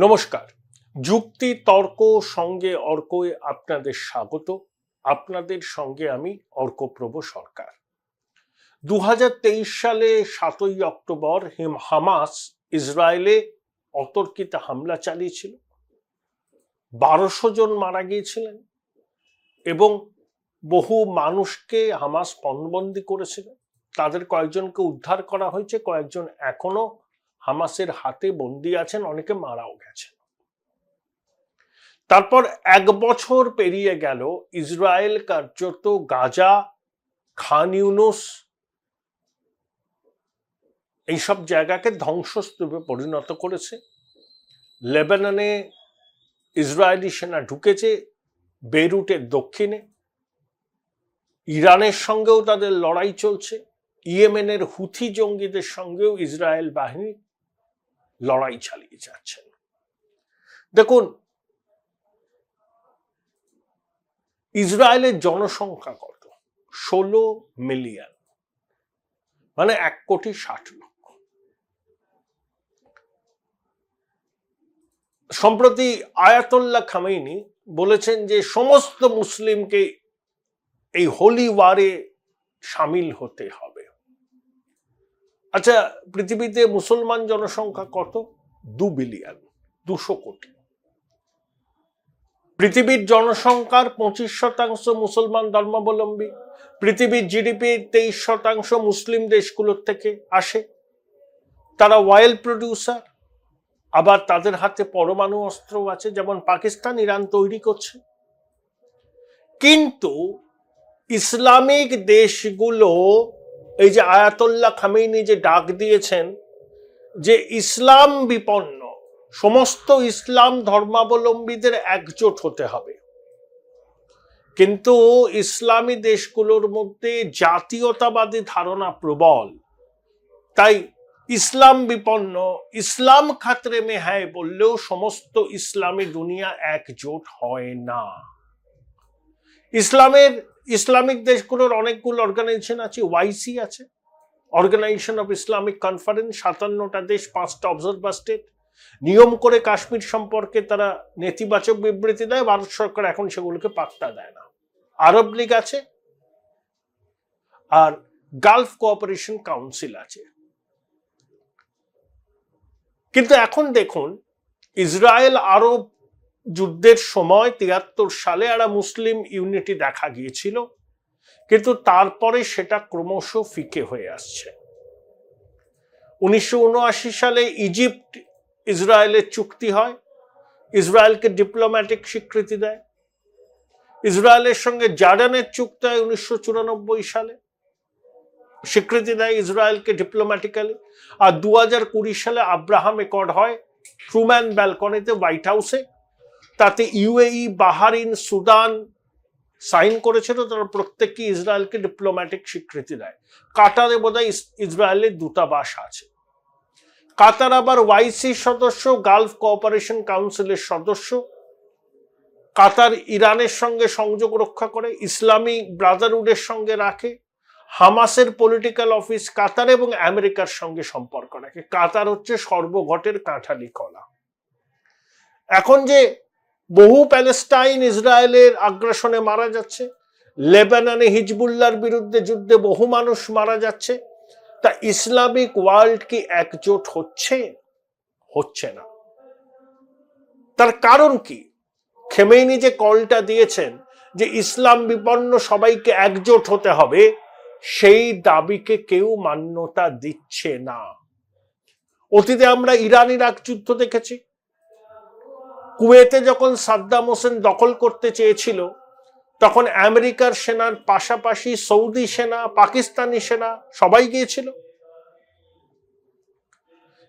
নমস্কার। যুক্তি তর্ক সঙ্গে অর্কয়ে আপনাদের স্বাগত। আপনাদের সঙ্গে আমি অর্কপ্রভ সরকার। 2023 সালে 7ই অক্টোবর হামাস ইসরায়েলে অতর্কিত হামলা চালিয়েছিল। 1200 জন মারা গিয়েছিলেন এবং বহু মানুষকে হামাস পণবন্দি করেছিল। তাদের কয়েকজনকে উদ্ধার করা হয়েছে, কয়েকজন এখনো হামাসের হাতে বন্দী আছেন, অনেকে মারাও গেছেন। তারপর 1 বছর পেরিয়ে গেল। ইসরায়েল কার্যত গাজা, খান ইউনুস এইসব জায়গাকে ধ্বংসস্তূপে পরিণত করেছে। লেবাননে ইসরায়েলি সেনা ঢুকেছে, বেইরুটের দক্ষিণে। ইরানের সঙ্গেও তাদের লড়াই চলছে। ইয়েমেনের হুথি জঙ্গিদের সঙ্গেও ইসরায়েল বাহিনী লড়াই চালিয়ে যাচ্ছেন। দেখুন, ইসরায়েলের জনসংখ্যা কত? 16 মিলিয়ন, মানে 1,60,00,000। সম্প্রতি আয়াতুল্লাহ খামেনি বলেছেন যে সমস্ত মুসলিমকে এই হোলি ওয়ারে সামিল হতে হবে। আচ্ছা, পৃথিবীতে মুসলমান জনসংখ্যা কত? 2 বিলিয়ন, 200 কোটি। পৃথিবীর জনসংখ্যার 25% মুসলমান ধর্মাবলম্বী। পৃথিবীর জিডিপি 23% মুসলিম দেশগুলোর থেকে আসে। তারা অয়েল প্রডিউসার, আবার তাদের হাতে পরমাণু অস্ত্র আছে, যেমন পাকিস্তান, ইরান তৈরি করছে। কিন্তু ইসলামিক দেশগুলো, এই যে আয়াতুল্লাহ খামেনি যে ডাক দিয়েছেন যে ইসলাম বিপন্ন সমস্ত ইসলাম ধর্মাবলম্বীদের একজোট হতে হবে, কিন্তু ইসলামী দেশগুলোর মধ্যে জাতীয়তাবাদী ধারণা প্রবল। তাই ইসলাম বিপন্ন, ইসলাম খাতরে মে হ্যায় বললেও সমস্ত ইসলামী দুনিয়া একজোট হয় না। ইসলামিক দেশগুলোর অনেকগুলো অর্গানাইজেশন আছে। ওয়াইসি আছে, অর্গানাইজেশন অফ ইসলামিক কনফারেন্স, 57টা দেশ, 5টা অবজারভার স্টেট। নিয়ম করে কাশ্মীর সম্পর্কে তারা নেতিবাচক বিবৃতি দেয়, ভারত সরকার এখন সেগুলোকে পাত্তা দেয় না। আরব লীগ আছে, আর গালফ কোঅপারেশন কাউন্সিল আছে। কিন্তু এখন দেখুন, ইসরায়েল আরব যুদ্ধের সময় 73 সালে একটা মুসলিম ইউনিটি দেখা গিয়েছিল, কিন্তু তারপরে সেটা ক্রমশ ফিকে হয়ে আসছে। 1979 সালে ইজিপ্ট ইসরায়েলের চুক্তি হয়, ইসরায়েলকে ডিপ্লোম্যাটিক স্বীকৃতি দেয়। ইসরায়েলের সঙ্গে জর্ডানের চুক্তি হয় 1994 সালে, স্বীকৃতি দেয় ইসরায়েলকে ডিপ্লোম্যাটিক্যালি। আর 2020 সালে আব্রাহাম অ্যাকর্ড হয় ট্রুম্যান ব্যালকনিতে, হোয়াইট হাউসে। তাতে ইউএই, বাহারিন, সুদান সাইন করেছিল। তারা প্রত্যেককে ইসরায়েলকে ডিপ্লোম্যাটিক স্বীকৃতি দেয়। কাতারে বোধহয় ইসরায়েলের দূতাবাস আছে। কাতার আবার ওয়াইসি সদস্য, গালফ কোঅপারেশন কাউন্সিলের সদস্য। কাতার ইরানের সঙ্গে সংযোগ রক্ষা করে, ইসলামী ব্রাদারহুডের সঙ্গে রাখে। হামাসের পলিটিক্যাল অফিস কাতার এবং আমেরিকার সঙ্গে সম্পর্ক রাখে। কাতার হচ্ছে সর্বঘটের কাঁঠালি কলা। এখন যে বহু প্যালেস্টাইন ইসরায়েলের আগ্রাসনে মারা যাচ্ছে, লেবাননে হিজবুল্লাহর বিরুদ্ধে যুদ্ধে বহু মানুষ মারা যাচ্ছে, তা ইসলামিক ওয়ার্ল্ড কি একজোট হচ্ছে? হচ্ছে না। তার কারণ কি? খেমেনি যে কলটা দিয়েছেন যে ইসলাম বিপন্ন সবাইকে একজোট হতে হবে, সেই দাবিকে কেউ মান্যতা দিচ্ছে না। অতীতে আমরা ইরান ইরাক যুদ্ধ দেখেছি। কুয়েতে যখন সাদ্দাম হোসেন দখল করতে চেয়েছিল, তখন আমেরিকার সেনার পাশাপাশি সৌদি সেনা, পাকিস্তানি সেনা সবাই গিয়েছিল।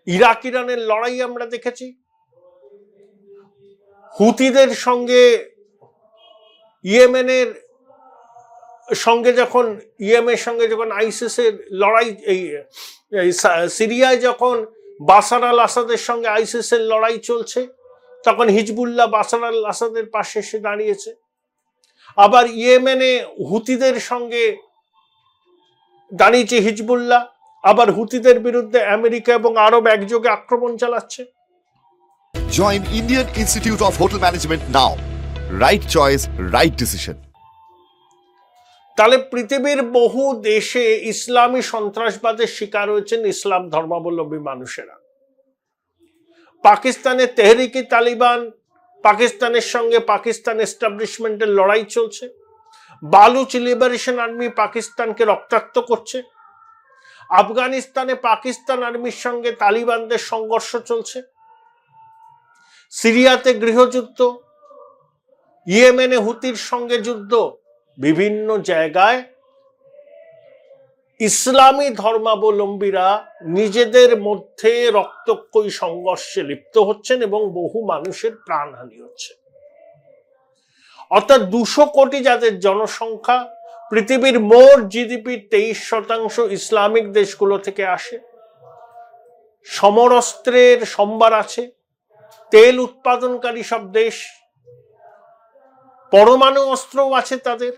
ইরাক ইরানের লড়াই আমরা দেখেছি। হুতিদের সঙ্গে ইয়েমেনের সঙ্গে যখন আইসিসের লড়াই, এই সিরিয়ায় যখন বাশার আল আসাদের সঙ্গে আইসিসের লড়াই চলছে, তখন হিজবুল্লাহ বাশার আল আসাদের পাশে এসে দাঁড়িয়েছে। আবার ইয়েমেনে হুতিদের সঙ্গে দাঁড়িয়েছে হিজবুল্লাহ, আবার হুতিদের বিরুদ্ধে আমেরিকা এবং আরব একযোগে আক্রমণ চালাচ্ছে। Join Indian Institute of Hotel Management now. Right choice, right decision. তাহলে পৃথিবীর বহু দেশে ইসলামী সন্ত্রাসবাদের শিকার হয়েছেন ইসলাম ধর্মাবলম্বী মানুষেরা। পাকিস্তানে তেহরিকি তালিবান, পাকিস্তানের সঙ্গে পাকিস্তান এস্টাবলিশমেন্টের লড়াই চলছে। বালুচ লিবারেশন আর্মি পাকিস্তানকে রক্তাক্ত করছে। আফগানিস্তানে পাকিস্তান আর্মির সঙ্গে তালিবানদের সংঘর্ষ চলছে। সিরিয়াতে গৃহযুদ্ধ, ইয়েমেনে হুতির সঙ্গে যুদ্ধ। বিভিন্ন জায়গায় ইসলামী ধর্মাবলম্বীরা নিজেদের মধ্যে রক্তক্ষয়ী সংঘর্ষে লিপ্ত হচ্ছেন এবং বহু মানুষের প্রাণহানি হচ্ছে। অর্থাৎ 200 কোটি যাদের জনসংখ্যা, পৃথিবীর মোট জিডিপির 23% ইসলামিক দেশগুলো থেকে আসে। সমরাস্ত্রের সম্ভার আছে, তেল উৎপাদনকারী সব দেশ, পরমাণু অস্ত্রও আছে তাদের,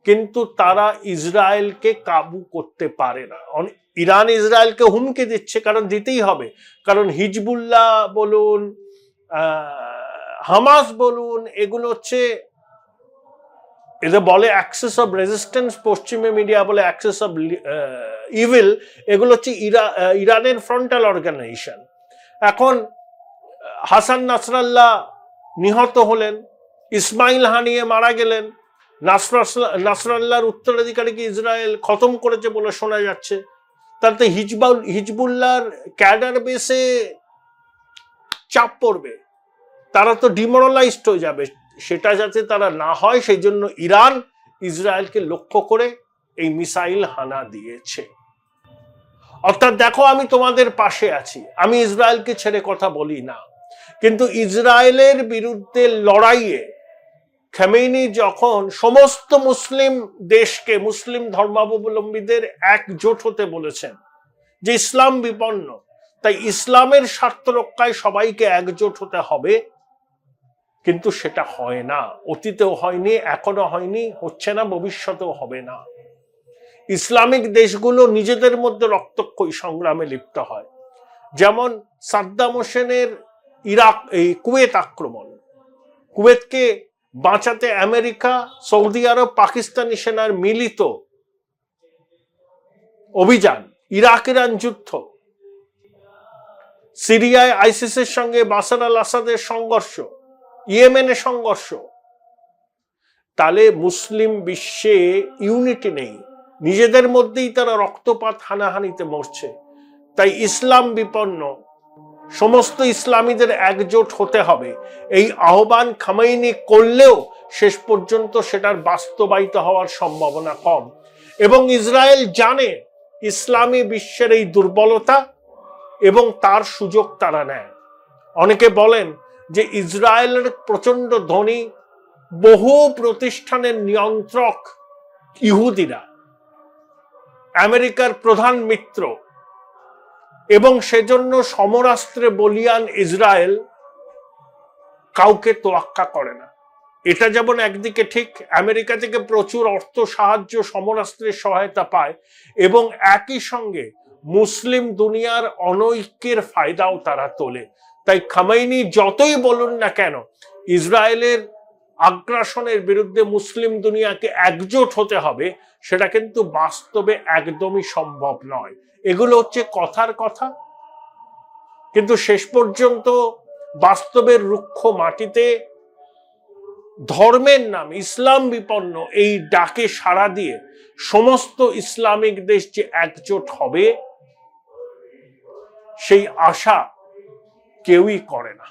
কিন্তু তারা ইসরায়েলকে কাবু করতে পারে না। ইরান ইসরায়েলকে হুমকি দিচ্ছে, কারণ দিতেই হবে, কারণ হিজবুল্লাহ বলুন, হামাস বলুন, এগুলো হচ্ছে, এদের বলে অ্যাক্সেস অফ রেজিস্ট্যান্স, পশ্চিমে মিডিয়া বলে অ্যাক্সেস অফ ইভিল। এগুলো হচ্ছে ইরানের ফ্রন্টাল অর্গানাইজেশন। এখন হাসান নাসরাল্লাহ নিহত হলেন, ইসমাইল হানিয়ে মারা গেলেন, নাসরাল্লাহর উত্তরাধিকারীকে ইসরায়েল খতম করেছে বলে শোনা যাচ্ছে। তাতে হিজবুল্লাহর ক্যাডার বেসে চাপ পড়বে, তারা তো ডিমোরালাইজড হয়ে যাবে। সেটা যাতে তারা না হয় সেই জন্য ইরান ইসরায়েলকে লক্ষ্য করে এই মিসাইল হানা দিয়েছে। অর্থাৎ দেখো, আমি তোমাদের পাশে আছি, আমি ইসরায়েলকে ছেড়ে কথা বলি না, কিন্তু ইসরায়েলের বিরুদ্ধে লড়াইয়ে খামেনি যখন সমস্ত মুসলিম দেশকে, মুসলিম ধর্মাবলম্বীদের একজোট হতে বলেছেন যে ইসলাম বিপন্ন, তাই ইসলামের স্বার্থ রক্ষায় সবাইকে একজোট হতে হবে, কিন্তু সেটা হয় না। অতীতেও হয়নি, এখনো হয়নি, হচ্ছে না, ভবিষ্যতেও হবে না। ইসলামিক দেশগুলো নিজেদের মধ্যে রক্তক্ষয়ী সংগ্রামে লিপ্ত হয়। যেমন সাদ্দাম হোসেনের কুয়েত আক্রমণ, কুয়েতকে বাঁচাতে আমেরিকা, সৌদি আরব, পাকিস্তানি সেনার মিলিত অভিযান, ইরাক ইরান যুদ্ধ, সিরিয়ায় আইসিসের সঙ্গে বাশার আল আসাদের সংঘর্ষ, ইয়েমেনে সংঘর্ষ। তাহলে মুসলিম বিশ্বে ইউনিটি নেই, নিজেদের মধ্যেই তারা রক্তপাত হানাহানিতে মরছে। তাই ইসলাম বিপন্ন, সমস্ত ইসলামীদের একজোট হতে হবে। এই আহ্বান খামেনি করলেও শেষ পর্যন্ত সেটার বাস্তবায়িত হওয়ার সম্ভাবনা কম। এবং ইসরায়েল জানে ইসলামী বিশ্বের এই দুর্বলতা এবং তার সুযোগ তারা নেয়। অনেকে বলেন যে ইসরায়েলের প্রচন্ড ধনী বহু প্রতিষ্ঠানের নিয়ন্ত্রক ইহুদিরা, আমেরিকার প্রধান মিত্র, এবং সেজন্য সমরাস্ত্রে বলিয়ান ইসরায়েল কাউকে তোয়াক্কা করে না। এটা যেমন একদিকে ঠিক, আমেরিকা থেকে প্রচুর অর্থ সাহায্য, সমরাস্ত্রের সহায়তা পায়, এবং একই সঙ্গে মুসলিম দুনিয়ার অনৈক্যের ফায়দাও তারা তোলে। তাই খামেনি যতই বলুন না কেন ইসরায়েলের আগ্রাসনের বিরুদ্ধে মুসলিম দুনিয়াকে একজোট হতে হবে, সেটা কিন্তু বাস্তবে একদমই সম্ভব নয়। এগুলো হচ্ছে কথার কথা, কিন্তু শেষ পর্যন্ত বাস্তবের রুক্ষ মাটিতে ধর্মের নাম ইসলাম বিপন্ন এই ডাকে সাড়া দিয়ে সমস্ত ইসলামিক দেশ যে একজোট হবে সেই আশা কেউই করে না।